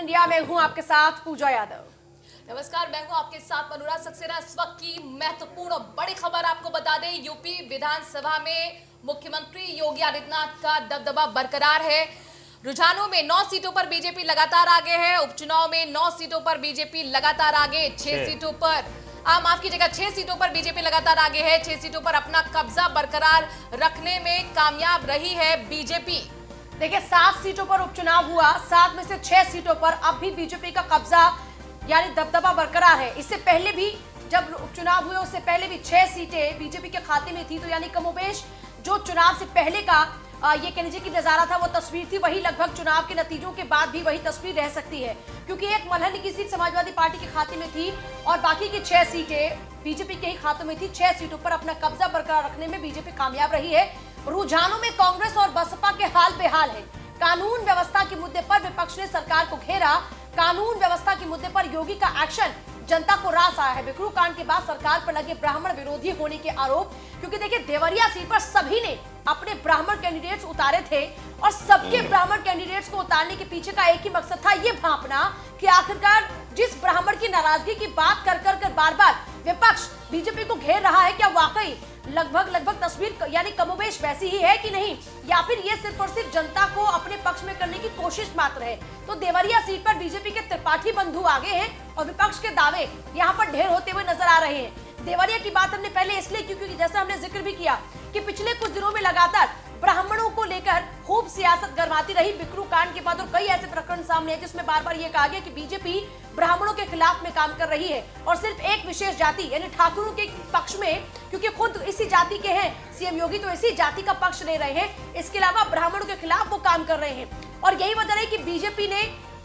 India में हूं आपके साथ पूजा यादव। नमस्कार, मैं हूं आपके साथ अनुराग सक्सेना। इस वक्त की महत्वपूर्ण और बड़ी खबर आपको बता दें, यूपी विधानसभा में मुख्यमंत्री योगी आदित्यनाथ का दबदबा बरकरार है। रुझानों में 9 सीटों पर बीजेपी लगातार आगे है। उपचुनाव में 9 सीटों पर बीजेपी लगातार आगे, 6 सीटों पर माफ कीजिएगा 6 सीटों पर बीजेपी लगातार आगे है। 6 सीटों पर अपना कब्जा बरकरार रखने में कामयाब रही है बीजेपी। देखिए 7 सीटों पर उपचुनाव हुआ, 7 में से 6 सीटों पर अब भी बीजेपी का कब्जा यानी दबदबा बरकरार है। इससे पहले भी जब उपचुनाव हुए उससे पहले भी 6 सीटें बीजेपी के खाते में थी, तो यानी कमोबेश जो चुनाव से पहले का ये कह लीजिए कि नजारा था, वो तस्वीर थी, वही लगभग चुनाव के नतीजों के बाद भी वही तस्वीर रह सकती है, क्योंकि एक मल्हनी की सीट समाजवादी पार्टी के खाते में थी और बाकी की 6 सीटें बीजेपी के ही खातों में थी। 6 सीटों पर अपना कब्जा बरकरार रखने में बीजेपी कामयाब रही है। रुझानों में कांग्रेस और बसपा के हाल बेहाल है। कानून व्यवस्था के मुद्दे पर विपक्ष ने सरकार को घेरा। कानून व्यवस्था के मुद्दे पर योगी का एक्शन जनता को रास आया है। बिकरू कांड के बाद सरकार पर लगे ब्राह्मण विरोधी होने के आरोप, क्योंकि देखिए देवरिया सीट पर सभी ने अपने ब्राह्मण कैंडिडेट्स उतारे थे और सबके ब्राह्मण कैंडिडेट्स को उतारने के पीछे का एक ही मकसद था, ये भांपना कि आखिरकार जिस ब्राह्मण की नाराजगी की बात कर बार बार विपक्ष बीजेपी को घेर रहा है, क्या वाकई लगभग तस्वीर यानी कमोबेश वैसी ही है कि नहीं, या फिर ये सिर्फ और सिर्फ जनता को अपने पक्ष में करने की कोशिश मात्र है। तो देवरिया सीट पर बीजेपी के त्रिपाठी बंधु आगे हैं और विपक्ष के दावे यहाँ पर ढेर होते हुए नजर आ रहे हैं। देवरिया की बात हमने पहले इसलिए क्योंकि जैसा हमने जिक्र भी किया कि पिछले कुछ दिनों में लगातार ब्राह्मणों को लेकर खूब सियासत गरमाती रही बिकरू कांड के बाद, और कई ऐसे प्रकरण सामने हैं जिसमें बार बार ये कहा गया कि बीजेपी ब्राह्मणों के खिलाफ में काम कर रही है और सिर्फ एक विशेष जाति यानी ठाकुरों के पक्ष में, क्योंकि खुद इसी जाति के हैं सीएम योगी, तो इसी जाति का पक्ष ले रहे हैं। इसके अलावा ब्राह्मणों के खिलाफ वो काम कर रहे हैं और यही वजह है कि बीजेपी ने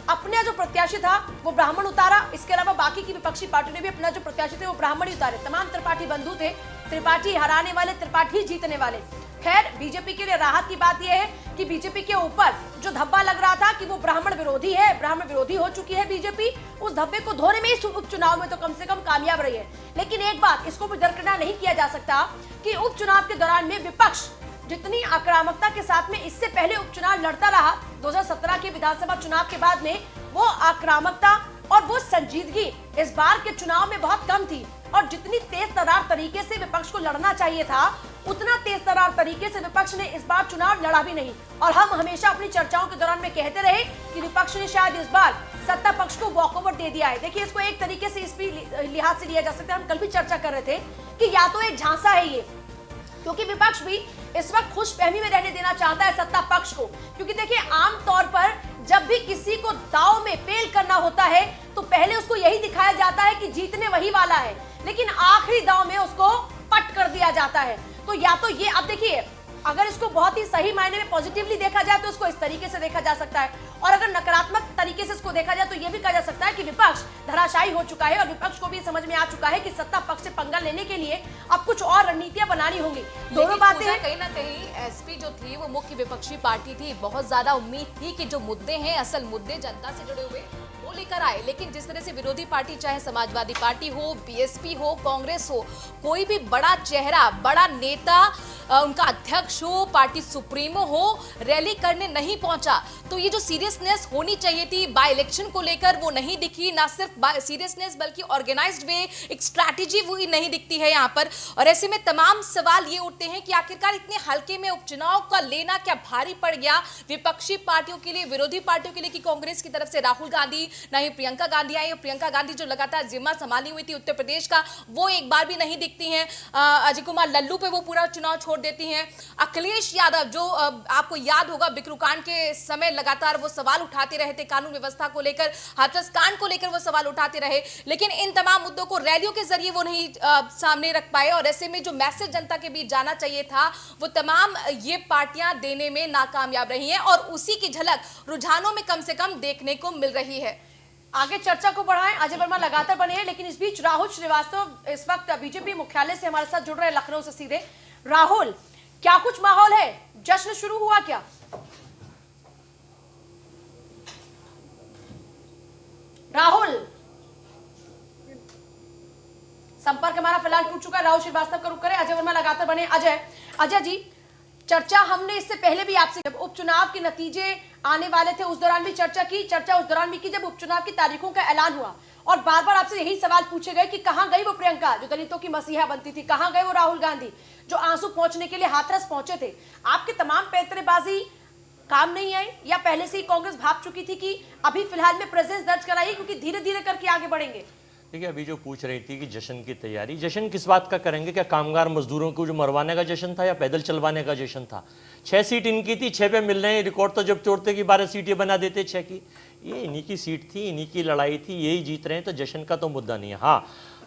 अपना जो प्रत्याशी था वो ब्राह्मण उतारा। इसके अलावा बाकी की विपक्षी पार्टी ने भी अपना जो प्रत्याशी थे वो ब्राह्मण ही उतारे। तमाम त्रिपाठी बंधु थे, त्रिपाठी हराने वाले, त्रिपाठी जीतने वाले। खैर बीजेपी के लिए राहत की बात यह है कि बीजेपी के ऊपर जो धब्बा लग रहा था कि वो ब्राह्मण विरोधी है, ब्राह्मण विरोधी हो चुकी है बीजेपी, उस धब्बे को धोने में इस उपचुनाव में तो कम से कम कामयाब रही है। लेकिन एक बात इसको भी दरकिनार नहीं किया जा सकता कि उपचुनाव के दौरान में विपक्ष जितनी आक्रामकता के साथ में इससे पहले उपचुनाव लड़ता रहा 2017 के विधानसभा चुनाव के बाद में, वो आक्रामकता और वो संजीदगी इस बार के चुनाव में बहुत कम थी। और जितनी तेज तर्रार तरीके से विपक्ष को लड़ना चाहिए था, उतना तेज तर्रार तरीके से विपक्ष ने इस बार चुनाव लड़ा भी नहीं। और हम हमेशा अपनी चर्चाओं के दौरान में कहते रहे कि विपक्ष ने शायद इस बार सत्ता पक्ष को वॉकओवर दे दिया है। देखिए इसको एक तरीके से इस लिहाज से लिया जा सकता है, हम कल भी चर्चा कर रहे थे कि या तो एक झांसा है ये, क्योंकि विपक्ष भी इस वक्त खुशफहमी में रहने देना चाहता है सत्ता पक्ष को, क्योंकि देखिए आमतौर पर जब भी किसी को दांव में फेल करना होता है तो पहले उसको यही दिखाया जाता है कि जीतने वही वाला है, लेकिन आखिरी दांव में उसको पट कर दिया जाता है। तो या तो ये, अब देखिए अगर इसको बहुत ही सही मायने में पॉजिटिवली देखा जाए तो इसको इस तरीके से देखा जा सकता है, और अगर नकारात्मक तरीके से इसको देखा जाए तो ये भी कहा जा सकता है कि विपक्ष धराशायी हो चुका है और विपक्ष को भी समझ में आ चुका है कि सत्ता पक्ष से पंगा लेने के लिए अब कुछ और रणनीतियां बनानी होंगी। दोनों बातें कहीं ना कहीं एसपी जो थी वो मुख्य विपक्षी पार्टी थी, बहुत ज्यादा उम्मीद थी कि जो मुद्दे हैं, असल मुद्दे जनता से जुड़े हुए वो लेकर आए, लेकिन जिस तरह से विरोधी पार्टी चाहे समाजवादी पार्टी हो, बीएसपी हो, कांग्रेस हो, कोई भी बड़ा चेहरा, बड़ा नेता, उनका अध्यक्ष हो, पार्टी सुप्रीमो हो, रैली करने नहीं पहुंचा, तो ये जो सीरियसनेस होनी चाहिए थी बाय इलेक्शन को लेकर वो नहीं दिखी। ना सिर्फ सीरियसनेस बल्कि ऑर्गेनाइज्ड वे, एक स्ट्रैटेजी वो नहीं दिखती है यहाँ पर। और ऐसे में तमाम सवाल ये उठते हैं कि आखिरकार इतने हल्के में उपचुनाव का लेना क्या भारी पड़ गया विपक्षी पार्टियों के लिए, विरोधी पार्टियों के लिए, कि कांग्रेस की तरफ से राहुल गांधी, ना ही प्रियंका गांधी आई। प्रियंका गांधी जो लगातार जिम्मा संभाली हुई थी उत्तर प्रदेश का, वो एक बार भी नहीं दिखती हैं। अजय कुमार लल्लू पे वो पूरा चुनाव छोड़ देती हैं। अखिलेश यादव जो आपको याद होगा बिकरू कांड के समय लगातार वो सवाल उठाते रहे थे, कानून व्यवस्था को लेकर, हाथरस कांड को लेकर वो सवाल उठाते रहे, लेकिन इन तमाम मुद्दों को रैलियों के जरिए वो नहीं सामने रख पाए। और ऐसे में जो मैसेज जनता के बीच जाना चाहिए था वो तमाम ये पार्टियां देने में नाकामयाब रही हैं, और उसी की झलक रुझानों में कम से कम देखने को मिल रही है। आगे चर्चा को बढ़ाएं, अजय वर्मा लगातार बने हैं, लेकिन इस बीच राहुल श्रीवास्तव इस वक्त बीजेपी मुख्यालय से हमारे साथ जुड़ रहे हैं, लखनऊ से सीधे। राहुल, क्या कुछ माहौल है, जश्न शुरू हुआ क्या? राहुल, संपर्क हमारा फिलहाल टूट चुका है, राहुल श्रीवास्तव का रुख करें, अजय वर्मा लगातार बने। अजय जी, चर्चा हमने इससे पहले भी आपसे, जब उपचुनाव के नतीजे आने वाले थे, उस दौरान भी चर्चा उस दौरान भी की जब उपचुनाव की तारीखों का ऐलान हुआ। और बार बार आपसे यही सवाल पूछे गए कि कहां गई वो प्रियंका जो दलितों की मसीहा बनती थी, कहां गए वो राहुल गांधी जो आंसू पहुंचने के लिए हाथरस पहुंचे थे। आपके तमाम पैंतरेबाजी काम नहीं आई, या पहले से ही कांग्रेस भाप चुकी थी कि अभी फिलहाल में प्रेजेंस दर्ज कराइए क्योंकि धीरे धीरे करके आगे बढ़ेंगे? देखिए, अभी जो पूछ रही थी कि जश्न की तैयारी, जश्न किस बात का करेंगे? क्या कामगार मजदूरों को जो मरवाने का जश्न था या पैदल चलवाने का जश्न था? 6 सीट इनकी थी, 6 पे मिल रहे हैं। रिकॉर्ड तो जब तोड़ते कि 12 सीटें बना देते 6 की। ये इन्हीं की सीट थी, इन्हीं की लड़ाई थी, यही जीत रहे हैं, तो जश्न का तो मुद्दा नहीं है। हाँ,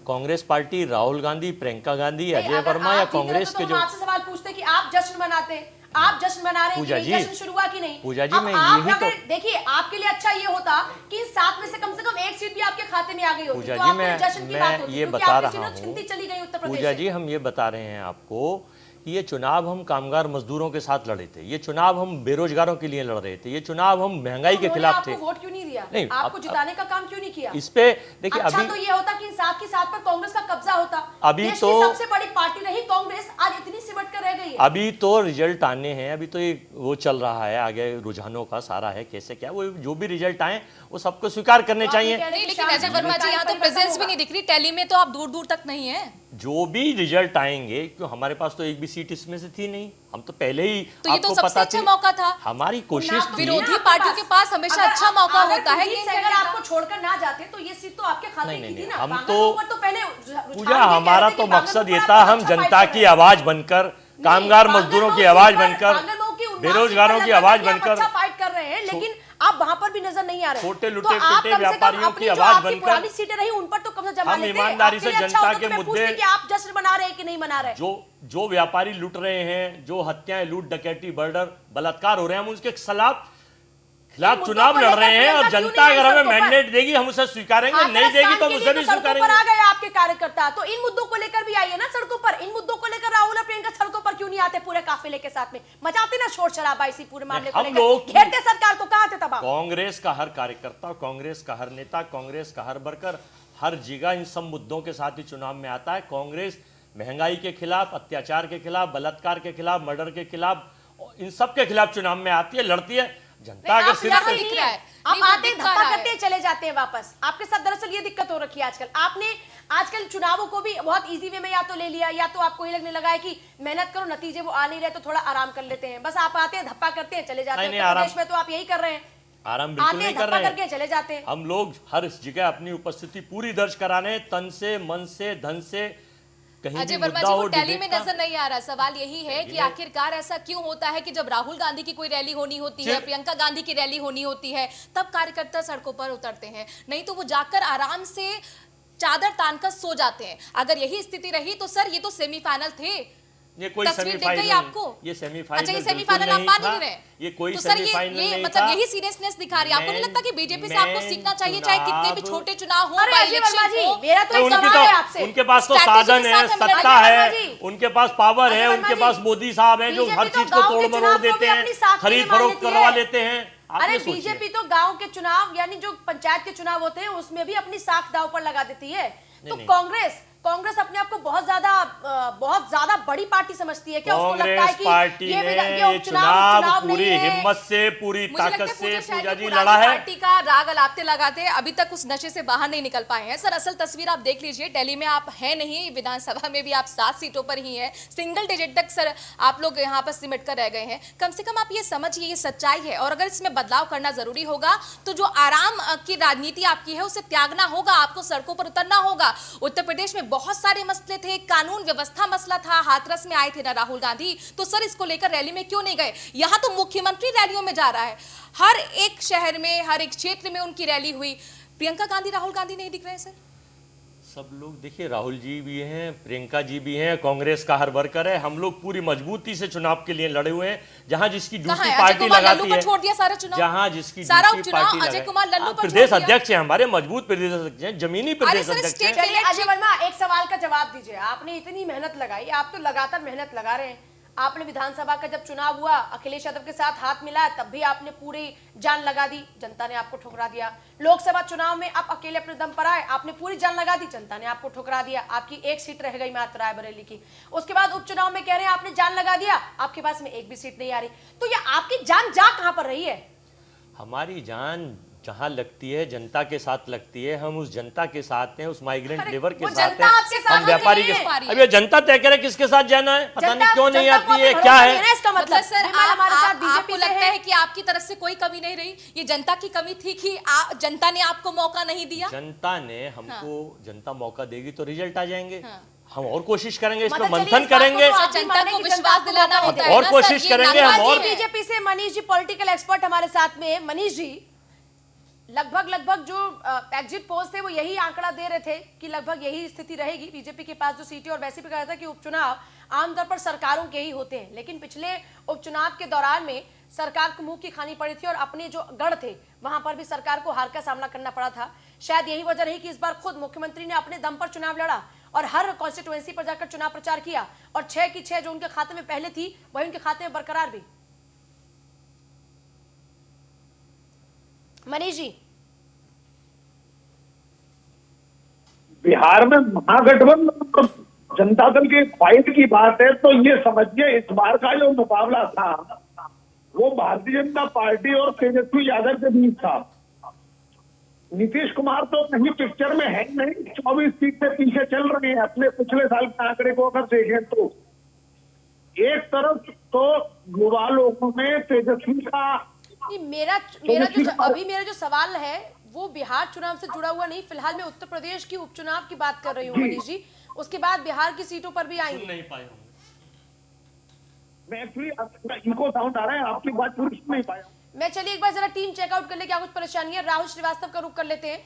कांग्रेस पार्टी, राहुल गांधी, प्रियंका गांधी, अजय वर्मा या कांग्रेस के जो आपसे सवाल पूछते कि आप जश्न मनाते हैं, आप जश्न मना रहे हैं कि नहीं, जश्न शुरू हुआ कि नहीं? पूजा जी, मैं यही तो देखिए, आपके लिए अच्छा ये होता कि 7 में से कम एक सीट भी आपके खाते में आ गई होती। पूजा तो जी, मैं ये बता रहा हूँ, चली गई उत्तर प्रदेश। पूजा जी, हम ये बता रहे हैं आपको कि ये चुनाव हम कामगार मजदूरों के साथ लड़े थे, ये चुनाव हम बेरोजगारों के लिए लड़ रहे थे, ये चुनाव हम महंगाई के खिलाफ थे। वोट क्यों नहीं दिया? नहीं, आपको जिताने का काम क्यों नहीं किया? इस पे देखिए, अच्छा अभी तो ये होता कि साथ के साथ पर कांग्रेस का कब्जा होता। अभी देश तो की सबसे बड़ी पार्टी रही कांग्रेस, आज इतनी सिमट कर रह गई है। अभी तो रिजल्ट आने हैं, अभी तो ये वो चल रहा है, आगे रुझानों का सारा है, कैसे क्या वो जो भी रिजल्ट आए वो सबको स्वीकार करने चाहिए। नहीं, लेकिन अजय वर्मा जी, यहाँ तो प्रेजेंस भी नहीं दिख रही, टैली में तो आप दूर दूर तक नहीं है। जो भी रिजल्ट आएंगे, क्यों हमारे पास तो एक भी सीट इसमें से थी नहीं, हम तो पहले ही तो ये तो सबसे अच्छा मौका था। हमारी कोशिश थी। विरोधी पार्टियों के पास हमेशा अच्छा मौका होता है कि अगर आपको छोड़कर ना जाते तो ये सीट तो आपके खाते की थी ना। हम तो पहले पूजा, हमारा तो मकसद ये था, हम जनता की आवाज बनकर, कामगार मजदूरों की आवाज बनकर, बेरोजगारों की आवाज बनकर फाइट कर रहे हैं, लेकिन आप वहां पर भी नजर नहीं आ रहे। छोटे लुटे पिटे व्यापारियों की आवाज बनकर पुरानी सीटें रही उन पर तो कब्जा जमा लेते। हम ईमानदारी से जनता के मुद्दे, कि आप जश्न मना रहे हैं कि नहीं मना रहे। जो व्यापारी लूट रहे हैं, जो हत्याएं, लूट, डकैती, मर्डर, बलात्कार हो रहे हैं, हम उसके खिलाफ चुनाव लड़ रहे हैं। और जनता अगर हमें मैंडेट देगी हम उसे स्वीकारेंगे, नहीं देगी तो हम उसे भी स्वीकारेंगे। आ गए आपके कार्यकर्ता, तो इन मुद्दों को लेकर भी आइए ना सड़कों पर। इन मुद्दों को लेकर राहुल और प्रियंका सड़कों पर क्यों नहीं आते पूरे काफिले के साथ में? मचाते ना शोर शराबा इसी पूरे मामले को लेकर, घेरते सरकार को। कहां थे तब आप? कांग्रेस का हर कार्यकर्ता, कांग्रेस का हर नेता, कांग्रेस का हर वर्कर हर जगह इन सब मुद्दों के साथ ही चुनाव में आता है। कांग्रेस महंगाई के खिलाफ, अत्याचार के खिलाफ, बलात्कार के खिलाफ, मर्डर के खिलाफ, इन सब के खिलाफ चुनाव में आती है, लड़ती है। जनता अगर सिर्फ आप आते धप्पा करते चले जाते हैं वापस। आपके साथ दरअसल ये दिक्कत हो रखी है आजकल। आपने आजकल चुनावों को भी बहुत इजी वे में या तो ले लिया, या तो आपको ये लगने लगा है कि मेहनत करो, नतीजे वो आ नहीं रहे तो थोड़ा आराम कर लेते हैं। बस आप आते हैं, धप्पा करते हैं, चले जाते हैं। प्रदेश में तो आप यही कर रहे हैं, आराम बिल्कुल नहीं कर रहे हैं, चले जाते हैं। हम लोग हर जगह अपनी उपस्थिति पूरी दर्ज कराने, तन से, मन से, धन से। अजय वर्मा जी, वो टैली में नजर नहीं आ रहा। सवाल यही है कि आखिरकार ऐसा क्यों होता है कि जब राहुल गांधी की कोई रैली होनी होती है, प्रियंका गांधी की रैली होनी होती है, तब कार्यकर्ता सड़कों पर उतरते हैं, नहीं तो वो जाकर आराम से चादर तानकर सो जाते हैं। अगर यही स्थिति रही तो सर, ये तो सेमीफाइनल थे। ये कोई सेमीफाइनल आपको, ये सेमीफाइनल, अच्छा ये सेमीफाइनल आप मान नहीं रहे? ये कोई तो सर ये मतलब यही सीरियसनेस दिखा रही है। आपको नहीं लगता कि बीजेपी से आपको सीखना चाहिए, चाहे कितने भी छोटे चुनाव हो, मेरा तो एक सवाल है आपसे। उनके पास तो साधन है, सत्ता है, उनके पास पावर है, उनके पास मोदी साहब हैं जो हर चीज को तोड़ मरोड़ देते हैं, खरीद फरोख्त करवा लेते हैं। अरे बीजेपी तो गांव के चुनाव, यानी जो पंचायत के चुनाव होते हैं, उसमें भी अपनी साख दांव पर लगा देती है। तो कांग्रेस अपने आप को बहुत ज्यादा बड़ी पार्टी समझती है क्या? उसको लगता है कि पार्टी ने चुनाव पूरी हिम्मत से, पूरी ताकत से पूजा जी लड़ा है। पार्टी का राग अलापते लगाते अभी तक उस नशे से बाहर नहीं निकल पाए हैं। सर, असल तस्वीर आप देख लीजिए, दिल्ली में आप हैं नहीं, विधानसभा में भी आप 7 सीटों पर ही हैं, सिंगल डिजिट तक सर आप लोग यहाँ पर सिमट कर रह गए हैं। कम से कम आप ये समझिए, ये सच्चाई है, और अगर इसमें बदलाव करना जरूरी होगा तो जो आराम की राजनीति आपकी है उसे त्यागना होगा, आपको सड़कों पर उतरना होगा। उत्तर प्रदेश में बहुत सारे मसले थे, कानून व्यवस्था मसला था, हाथरस में आए थे ना राहुल गांधी, तो सर इसको लेकर रैली में क्यों नहीं गए? यहां तो मुख्यमंत्री रैलियों में जा रहा है, हर एक शहर में, हर एक क्षेत्र में उनकी रैली हुई। प्रियंका गांधी, राहुल गांधी नहीं दिख रहे सर? सब लोग देखिए, राहुल जी भी हैं, प्रियंका जी भी हैं, कांग्रेस का हर वर्कर है। हम लोग पूरी मजबूती से चुनाव के लिए लड़े हुए हैं। जहां जिसकी ड्यूटी पार्टी लगाती है, छोड़ दिया सारा चुनाव, जहां जिसकी सारा ड्यूटी उपचुनाव पार्टी अजय कुमार लल्लू पर प्रदेश अध्यक्ष हैं, हमारे मजबूत प्रदेश अध्यक्ष हैं, जमीनी प्रदेश अध्यक्ष हैं। अजय वर्मा, एक सवाल का जवाब दीजिए। आपने इतनी मेहनत लगाई, आप तो लगातार मेहनत लगा रहे हैं। आपने विधानसभा का जब चुनाव हुआ, अखिलेश यादव के साथ हाथ मिलाया, तब भी आपने पूरी जान लगा दी, जनता ने आपको ठुकरा दिया। लोकसभा चुनाव में आप अकेले अपने दम पर आए, आपने पूरी जान लगा दी, जनता ने आपको ठुकरा दिया। आपकी एक सीट रह गई मात्र रायबरेली की। उसके बाद उपचुनाव में कह रहे हैं आपने जान लगा दिया, आपके पास में एक भी सीट नहीं आ रही। तो ये आपकी जान जा कहां पर रही है? हमारी जान जहां लगती है जनता के साथ लगती है, हम उस जनता के साथ हैं, उस माइग्रेंट लेबर के वो साथ जनता आपके हैं, साथ हम व्यापारी के नहीं साथ। है। अब ये जनता तय करे किसके साथ जाना है, पता नहीं क्यों नहीं आती है, क्या है इसका मतलब सर विमल हमारे साथ आपको बीजेपी से लगता है। है कि आपकी तरफ से कोई कमी नहीं रही? ये जनता की कमी थी कि जनता ने आपको मौका नहीं दिया? जनता ने हमको, जनता मौका देगी तो रिजल्ट आ जाएंगे। हाँ। हम और कोशिश करेंगे, इस पर मतलब चलिए, मंथन इस बात को करेंगे, तो आप भी जनता माने को कि विश्वास जनता दिलाना को होता मौका है और ना कोशिश सर, ये करेंगे नाराजगी हम और- है। बीजेपी से मनीष जी पॉलिटिकल एक्सपर्ट हमारे साथ में हैं। मनीष जी, लगभग जो एग्जिट पोल्स थे वो यही आंकड़ा दे रहे थे कि लगभग यही स्थिति रहेगी बीजेपी के पास जो सीटें, और वैसे भी कहा था कि उपचुनाव आमतौर पर सरकारों के ही होते हैं, लेकिन पिछले उपचुनाव के दौरान में सरकार को मुंह की खानी पड़ी थी और अपने जो गढ़ थे वहां पर भी सरकार को हार का सामना करना पड़ा था। शायद यही वजह रही कि इस बार खुद मुख्यमंत्री ने अपने दम पर चुनाव लड़ा और हर कॉन्स्टिट्यूएंसी पर जाकर चुनाव प्रचार किया, और 6 की 6 जो उनके खाते में पहले थी वही उनके खाते में बरकरार भी। मनीष जी, बिहार में महागठबंधन जनता दल की फाइट की बात है, तो ये समझिए इस बार का जो मुकाबला था वो भारतीय जनता पार्टी और तेजस्वी यादव के बीच था। नीतीश कुमार तो कहीं पिक्चर में है नहीं, 24 सीट से पीछे चल रहे हैं। अपने पिछले साल के आंकड़े को अगर देखें तो एक तरफ तो युवा लोगों में तेजस्वी का मेरा जो सवाल है वो बिहार चुनाव से जुड़ा हुआ नहीं, फिलहाल मैं उत्तर प्रदेश की उपचुनाव की बात कर रही हूँ मनीष जी, उसके बाद बिहार की सीटों पर भी आएंगे। नहीं पाए होंगे। मैं एक्चुअली इनको साउंड आ रहा है, आपकी बात पूरी सुन नहीं पाया। मैं चलिए एक बार जरा टीम चेकआउट कर ले, क्या कुछ परेशानी है। राहुल श्रीवास्तव का रुख कर लेते हैं।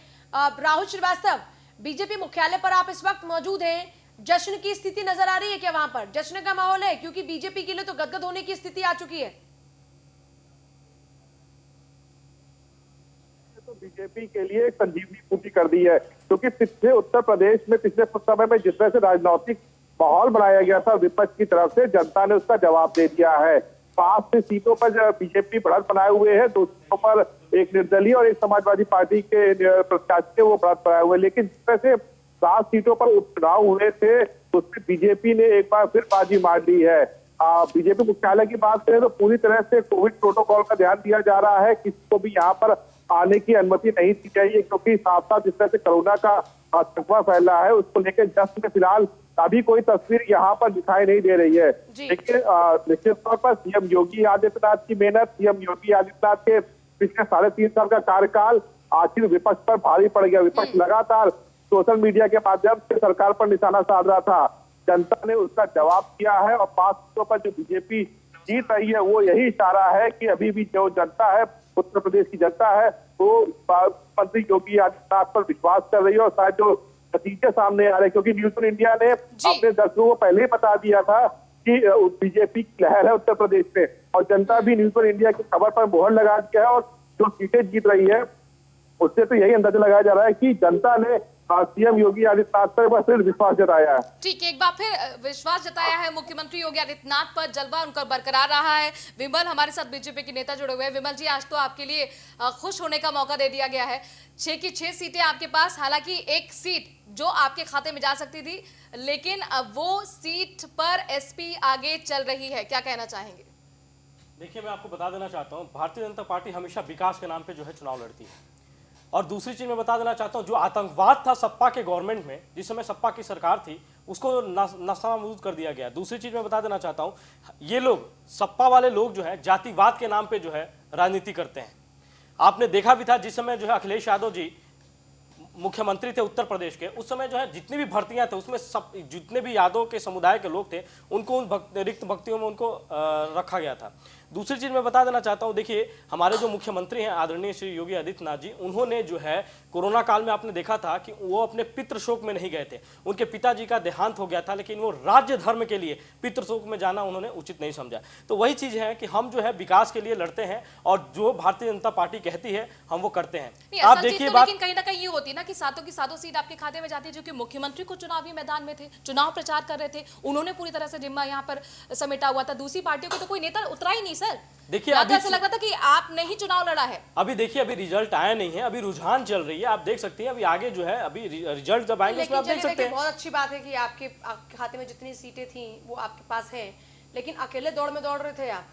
राहुल श्रीवास्तव, बीजेपी मुख्यालय पर आप इस वक्त मौजूद हैं, जश्न की स्थिति नजर आ रही है क्या? वहां पर जश्न का माहौल है, क्योंकि बीजेपी के लिए तो गदगद होने की स्थिति आ चुकी है। तो बीजेपी के लिए एक संजीवनी बूटी कर दी है, क्योंकि पिछले उत्तर प्रदेश में पिछले कुछ समय में जिस तरह से राजनीतिक माहौल बनाया गया था विपक्ष की तरफ से, जनता ने उसका जवाब दे दिया है। 5 सीटों पर बीजेपी बढ़त बनाए हुए है, 2 सीटों पर एक निर्दलीय और एक समाजवादी पार्टी के प्रत्याशी वो बढ़त बनाए हुए, लेकिन जिस तरह से 7 सीटों पर उपचुनाव हुए थे उसमें बीजेपी ने एक बार फिर बाजी मार ली है। बीजेपी मुख्यालय की बात करें तो पूरी तरह से कोविड प्रोटोकॉल का ध्यान दिया जा रहा है, किसी को भी यहाँ पर आने की अनुमति नहीं दी जाएगी, क्योंकि साथ साथ जिस तरह से कोरोना का संक्रमण फैल रहा है उसको लेकर जश्न में फिलहाल अभी कोई तस्वीर यहाँ पर दिखाई नहीं दे रही है। लेकिन निश्चित तौर पर सीएम योगी आदित्यनाथ की मेहनत, सीएम योगी आदित्यनाथ के पिछले 3.5 साल का कार्यकाल आखिर विपक्ष पर भारी पड़ गया। विपक्ष लगातार सोशल मीडिया के माध्यम से सरकार पर निशाना साध रहा था, जनता ने उसका जवाब दिया है और 5 सीटों पर जो बीजेपी जीत रही है वो यही इशारा है कि अभी भी जो जनता है, उत्तर प्रदेश की जनता है, वो मुख्यमंत्री योगी आदित्यनाथ पर विश्वास कर रही है और शायद जो नतीजे सामने आ रहे हैं, क्योंकि न्यूज ऑन इंडिया ने अपने दर्शकों को पहले ही बता दिया था कि बीजेपी की लहर है उत्तर प्रदेश में, और जनता भी न्यूज ऑन इंडिया की खबर पर मोहर लगा दिया है और जो सीटें जीत रही है उससे तो यही अंदाजा लगाया जा रहा है कि जनता ने सीएम योगी आदित्यनाथ पर फिर विश्वास जताया है। ठीक है, एक बार फिर विश्वास जताया है मुख्यमंत्री योगी आदित्यनाथ पर, जलवा उनका बरकरार रहा है। विमल हमारे साथ बीजेपी के नेता जुड़े हुए हैं। विमल जी, आज तो आपके लिए खुश होने का मौका दे दिया गया है। 6 की 6 सीटें आपके पास, हालांकि एक सीट जो आपके खाते में जा सकती थी, लेकिन अब वो सीट पर एसपी आगे चल रही है, क्या कहना चाहेंगे? देखिए, मैं आपको बता देना चाहता हूँ, भारतीय जनता पार्टी हमेशा विकास के नाम पे जो है चुनाव लड़ती है। और दूसरी चीज मैं बता देना चाहता हूँ, जो आतंकवाद था सपा के गवर्नमेंट में, जिस समय सपा की सरकार थी, उसको नस्तानाबूद कर दिया गया। दूसरी चीज मैं बता देना चाहता हूँ, ये लोग सपा वाले लोग जो है जातिवाद के नाम पे जो है राजनीति करते हैं। आपने देखा भी था जिस समय जो है अखिलेश यादव जी मुख्यमंत्री थे उत्तर प्रदेश के, उस समय जो है जितनी भी भर्तियां थे उसमें सब जितने भी यादव के समुदाय के लोग थे उनको उन रिक्त भर्तियों में उनको रखा गया था। दूसरी चीज मैं बता देना चाहता हूं, देखिए हमारे जो मुख्यमंत्री हैं आदरणीय श्री योगी आदित्यनाथ जी, उन्होंने जो है कोरोना काल में आपने देखा था कि वो अपने पितृ शोक में नहीं गए थे। उनके पिताजी का देहांत हो गया था, लेकिन वो राज्य धर्म के लिए पितृ शोक में जाना उन्होंने उचित नहीं समझा। तो वही चीज है कि हम जो है विकास के लिए लड़ते हैं और जो भारतीय जनता पार्टी कहती है हम वो करते हैं। आप देखिए बात, लेकिन कहीं ना कहीं ये होती है ना कि सातों की सातों सीट आपके खाते में जाती है, जो कि मुख्यमंत्री को चुनावी मैदान में थे, चुनाव प्रचार कर रहे थे, उन्होंने पूरी तरह से जिम्मा यहाँ पर समेटा हुआ था। दूसरी पार्टियों को तो कोई नेता उतरा ही नहीं सर। देखिए अभी ऐसा लग रहा था कि आपने ही चुनाव लड़ा है। अभी देखिए, अभी रिजल्ट आया नहीं है, अभी रुझान चल रही है, आप देख सकते हैं। अभी आगे जो है अभी रिजल्ट जब आएंगे उसमें आप देख सकते हैं। बहुत अच्छी बात है कि आपके खाते में जितनी सीटें थी वो आपके पास हैं, लेकिन अकेले दौड़ में दौड़ रहे थे आप।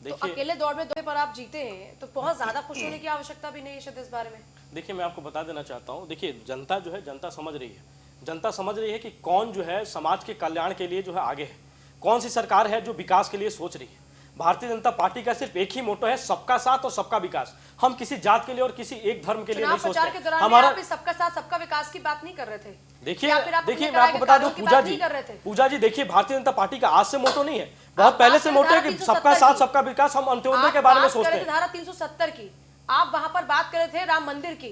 तो देखिए अकेले दौड़ में 2 पर आप जीते हैं तो बहुत ज्यादा खुश होने की आवश्यकता भी नहीं है शायद इस बारे में। देखिए मैं आपको बता देना चाहता हूँ, देखिए जनता जो है, जनता समझ रही है, जनता समझ रही है कि कौन जो है समाज के कल्याण के लिए जो है आगे है, कौन सी सरकार है जो विकास के लिए सोच रही है। भारतीय जनता पार्टी का सिर्फ एक ही मोटो है, सबका साथ और सबका विकास। हम किसी जात के लिए और किसी एक धर्म के लिए नहीं चुनाव प्रचार के सोचते। दौरान हमारा आप इस सबका साथ सबका विकास की बात नहीं कर रहे थे। देखिए या फिर आप देखिए अपने मैं आपको बता दूं कार्यों की पूजा बात जी, नहीं कर रहे थे। पूजा जी देखिए भारतीय जनता पार्टी का आज से मोटो नहीं है, बहुत पहले से मोटो है कि सबका साथ सबका विकास। हम अंत्योदय के बारे में सोचते हैं। धारा 370 की आप वहां पर बात कर रहे थे, राम मंदिर की।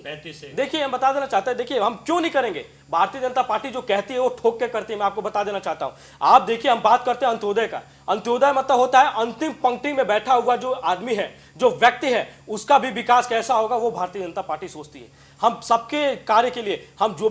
देखिए हम बता देना चाहते हैं, देखिए हम क्यों नहीं करेंगे। भारतीय जनता पार्टी जो कहती है वो ठोक के करती है। मैं आपको बता देना चाहता हूं, आप देखिए हम बात करते हैं अंत्योदय का। अंत्योदय मतलब होता है अंतिम पंक्ति में बैठा हुआ जो आदमी है, जो व्यक्ति है, उसका भी विकास कैसा होगा वो भारतीय जनता पार्टी सोचती है। हम सबके कार्य के लिए हम जो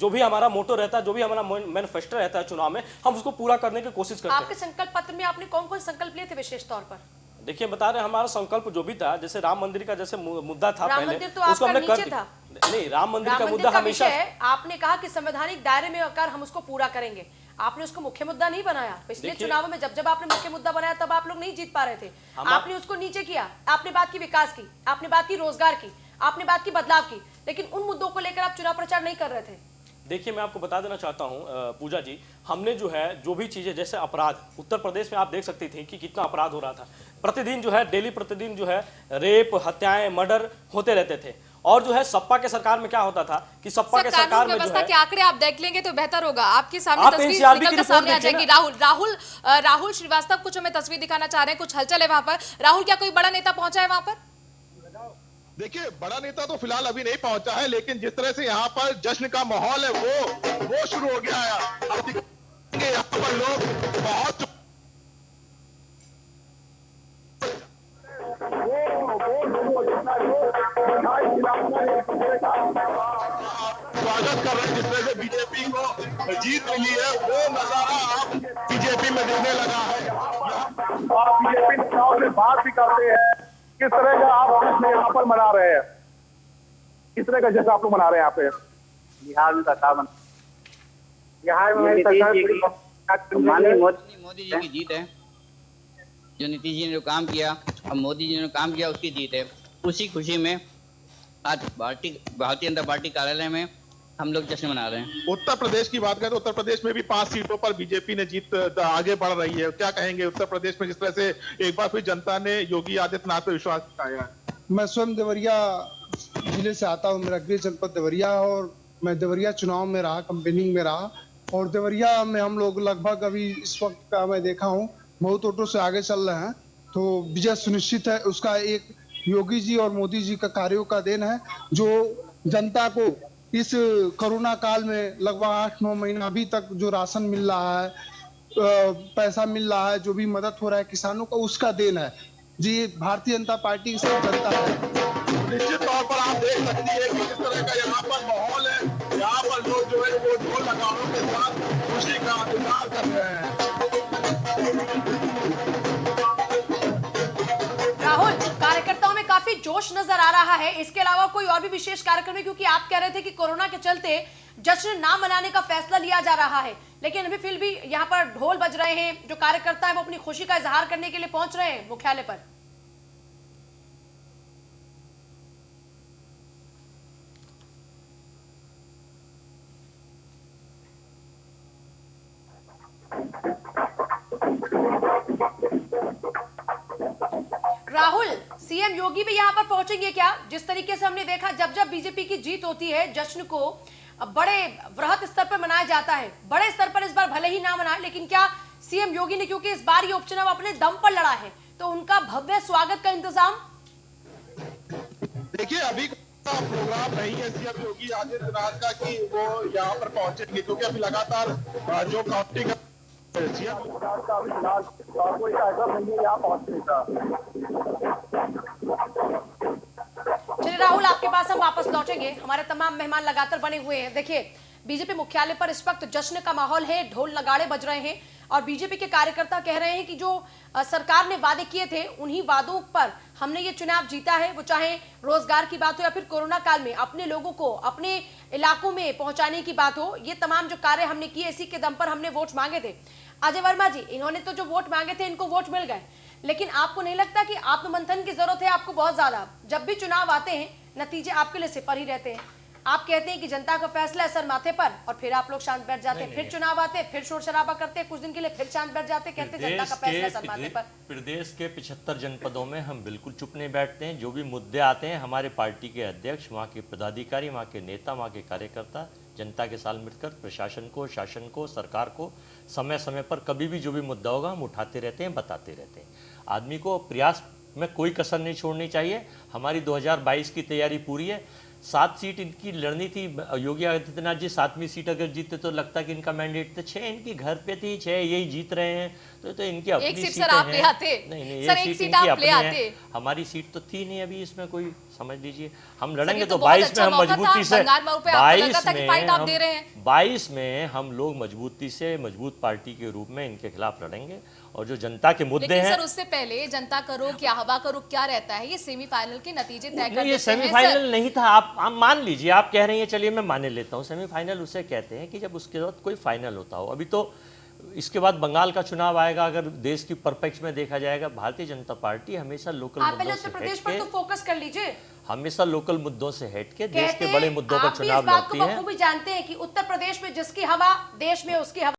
भी हमारा मोटो रहता है, जो भी हमारा मैनिफेस्टो रहता है चुनाव में, हम उसको पूरा करने की कोशिश करते हैं। आपके संकल्प पत्र में आपने कौन कौन संकल्प लिए थे विशेष तौर पर? देखिए बता रहे हैं हमारा संकल्प जो भी था, जैसे राम मंदिर का जैसे मुद्दा था राम पहले, मंदिर तो उसको आपका हमने कर नीचे था। नहीं, राम मंदिर राम का मंदिर मुद्दा का हमेशा विषय आपने कहा कि संवैधानिक दायरे में आकर हम उसको पूरा करेंगे। आपने उसको मुख्य मुद्दा नहीं बनाया। पिछले चुनावों में जब आपने मुख्य मुद्दा बनाया तब आप लोग नहीं जीत पा रहे थे। आपने उसको नीचे किया। आपने बात की विकास की, आपने बात की रोजगार की, आपने बात की बदलाव की, लेकिन उन मुद्दों को लेकर आप चुनाव प्रचार नहीं कर रहे थे। देखिए मैं आपको बता देना चाहता हूं पूजा जी, हमने जो है जो भी चीजें, जैसे अपराध उत्तर प्रदेश में आप देख सकती थी कि कितना अपराध हो रहा था। प्रतिदिन जो है डेली प्रतिदिन जो है रेप, हत्याएं, मर्डर होते रहते थे। और जो है सपा के सरकार में क्या होता था कि सपा के सरकार में जो है के आंकड़े आप देख लेंगे तो बेहतर होगा। आपके सामने आप तस्वीर NCRB की निकल कर रिपोर्ट सामने आ देखिए जाएगी। राहुल श्रीवास्तव कुछ हमें तस्वीर दिखाना चाह रहे हैं, कुछ हलचल है वहां पर। राहुल, क्या कोई बड़ा नेता पहुंचा है वहां पर? देखिए बड़ा नेता तो फिलहाल अभी नहीं पहुंचा है, लेकिन जिस तरह से यहाँ पर जश्न का माहौल है वो शुरू हो गया है। यहाँ पर लोग बहुत स्वागत कर रहे हैं। जिस तरह से बीजेपी को जीत मिली है वो नजारा आप बीजेपी में दिखने लगा है। और बीजेपी नेताओं से बात भी करते हैं किस तरह का आप जश्न यहाँ पर मना रहे हैं, किस तरह का जश्न आप लोग मना रहे हैं यहाँ पे? बिहार में सरकार बिहार में माननीय मोदी जी की जीत है। जो नीतीश जी ने जो काम किया और मोदी जी ने जो काम किया उसकी जीत है। उसी खुशी में आज भारतीय जनता पार्टी कार्यालय में हम लोग जश्न मना रहे हैं। उत्तर प्रदेश की बात करें तो उत्तर प्रदेश में भी 5 सीटों पर बीजेपी ने जीत आगे बढ़ रही है। क्या कहेंगे उत्तर प्रदेश में जिस तरह से एक बार फिर जनता ने योगी आदित्यनाथ पर विश्वास जताया है? मैं स्वयं देवरिया जिले से आता हूँ। मेरा गृह जनपद देवरिया है और मैं देवरिया चुनाव में रहा, कंपेनिंग में रहा। और देवरिया में हम लोग लगभग अभी इस वक्त का मैं देखा हूँ बहुत ऑटो से आगे चल रहे हैं। तो विजय सुनिश्चित है। उसका एक योगी जी और मोदी जी का कार्यों का देन है, जो जनता को इस कोरोना काल में लगभग 8-9 महीना अभी तक जो राशन मिल रहा है, पैसा मिल रहा है, जो भी मदद हो रहा है किसानों का, उसका देन है जी। भारतीय जनता पार्टी की सब जनता है। निश्चित तौर पर आप देख सकती है कि किस तरह का यहाँ पर माहौल है। यहाँ पर लोग जो है वो ढोल नगाड़ों के साथ खुशी का इंतजार कर रहे हैं। राहुल, कार्यकर्ताओं में काफी जोश नजर आ रहा है। इसके अलावा कोई और भी विशेष कार्यक्रम है? क्योंकि आप कह रहे थे कि कोरोना के चलते जश्न ना मनाने का फैसला लिया जा रहा है, लेकिन अभी फिर भी यहाँ पर ढोल बज रहे हैं। जो कार्यकर्ता है वो अपनी खुशी का इजहार करने के लिए पहुंच रहे हैं मुख्यालय पर। राहुल, सीएम योगी भी यहाँ पर पहुंचेंगे क्या? जिस तरीके से हमने देखा जब जब बीजेपी की जीत होती है, जश्न को बड़े वृहत स्तर पर मनाया जाता है। बड़े स्तर पर इस बार भले ही ना मनाए, लेकिन क्या सीएम योगी ने, क्योंकि इस बार ये उपचुनाव अपने दम पर लड़ा है, तो उनका भव्य स्वागत का इंतजाम? देखिए अभी का प्रोग्राम नहीं है सीएम योगी आदित्यनाथ का कि वो यहाँ पर पहुंचेंगे, क्योंकि अभी लगातार जो काउंटिंग सीएम का अभी फिलहाल कोई कार्यक्रम नहीं है यहाँ पहुंचने का। चलिए राहुल, आपके पास हम वापस लौटेंगे। हमारे तमाम मेहमान लगातार बने हुए हैं। देखिए, बीजेपी मुख्यालय पर इस वक्त जश्न का माहौल है, ढोल नगाड़े बज रहे हैं और बीजेपी के कार्यकर्ता कह रहे हैं कि जो सरकार ने वादे किए थे उन्हीं वादों पर हमने ये चुनाव जीता है। वो चाहे रोजगार की बात हो या फिर कोरोना काल में अपने लोगों को अपने इलाकों में पहुंचाने की बात हो, ये तमाम जो कार्य हमने किए, इसी के दम पर हमने वोट मांगे थे। अजय वर्मा जी, इन्होंने तो जो वोट मांगे थे इनको वोट मिल गए, लेकिन आपको नहीं लगता कि आत्ममंथन की जरूरत है आपको बहुत ज्यादा? जब भी चुनाव आते हैं नतीजे आपके लिए सिफर ही रहते हैं। आप कहते हैं कि जनता का फैसला है सर माथे पर, और फिर आप लोग शांत बैठ जाते हैं। फिर चुनाव आते हैं, फिर शोर शराबा करते हैं कुछ दिन के लिए, फिर शांत बैठ जाते हैं, कहते हैं जनता का फैसला है सर माथे पर। प्रदेश के 75 जनपदों में हम बिल्कुल चुप नहीं बैठते हैं। जो भी मुद्दे आते हैं, हमारे पार्टी के अध्यक्ष, वहाँ के पदाधिकारी, वहाँ के नेता, वहाँ के कार्यकर्ता जनता के साथ मिलकर प्रशासन को, शासन को, सरकार को समय समय पर कभी भी जो भी मुद्दा होगा हम उठाते रहते हैं, बताते रहते हैं। आदमी को प्रयास में कोई कसर नहीं छोड़नी चाहिए। हमारी 2022 की तैयारी पूरी है। 7 सीट इनकी लड़नी थी। योगी आदित्यनाथ जी 7वीं सीट अगर जीतते तो लगता कि इनका मैंडेट था। 6 इनकी घर पे थी, 6 यही जीत रहे हैं, तो इनकी अपनी एक सीट सीटें सर आप हैं। ले आते। नहीं, सर, एक सीट आप ले आते। हमारी सीट तो थी नहीं अभी, इसमें कोई समझ लीजिए। हम लड़ेंगे तो तो 22 में हम मजबूती से, 22 में हम लोग मजबूती से मजबूत पार्टी के रूप में इनके खिलाफ लड़ेंगे। और जो जनता के मुद्दे हैं, सर उससे पहले जनता का रुख या हवा का रुख क्या रहता है? ये सेमीफाइनल के नतीजे तय कर देते हैं। ये सेमीफाइनल नहीं था। आप मान लीजिए, आप कह रही हैं, चलिए मैं माने लेता हूँ। सेमीफाइनल उसे कहते हैं कि जब उसके बाद कोई फाइनल होता हो। अभी तो इसके बाद बंगाल का चुनाव आएगा। अगर देश की परपेक्स में देखा जाएगा, भारतीय जनता पार्टी हमेशा लोकल मुद्दों से प्रदेश पर तो फोकस कर लीजिए। हमेशा लोकल मुद्दों से हट के देश के बड़े मुद्दों पर चुनाव लड़ती है। आप भी जानते हैं कि उत्तर प्रदेश में जिसकी हवा, देश में उसकी हवा।